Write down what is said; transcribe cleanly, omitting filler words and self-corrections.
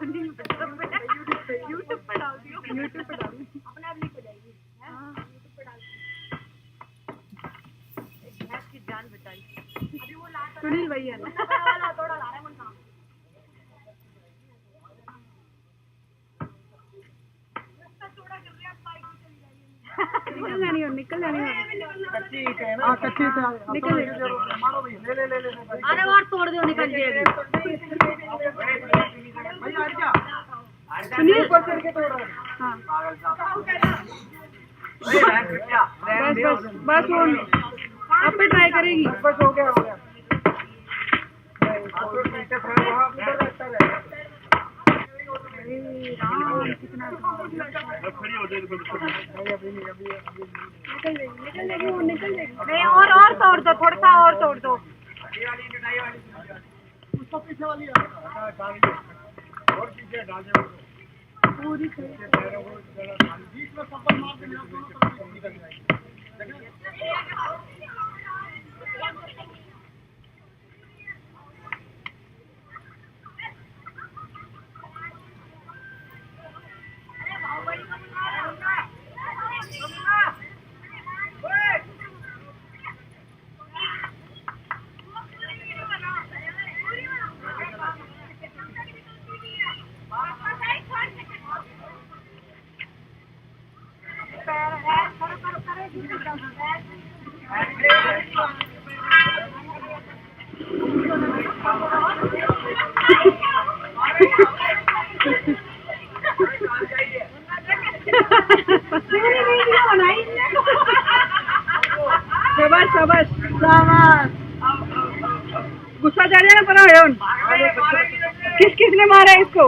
YouTube पे डाल दियो। यूट्यूब पे डाल अपने आप लीक हो जाएगी। यूट्यूब पे डाल भैंस की जान बचाई। अभी वो सुनील भैया ना थोड़ा ला रहा है मुन्ना। निकल जानी कच्ची है ना। कच्ची निकल मारो भैया ले। अरे और तोड़ दो निकल जाएगी। सुनील ऊपर चढ़ के तोड़ रहा है। हाँ बस वो अब पे ट्राई करेगी। बस हो गया कितना निकल जाएगी। नहीं और तोड़ दो थोड़ा सा और तोड़ दो। उसको पीछे वाली और पीछे डाल दो पूरी बीच में सब्बल मार के दोनों तरफ निकल जाएगी। शाबाश गुस्सा चढ़ जाना पर किस किसने मारा इसको।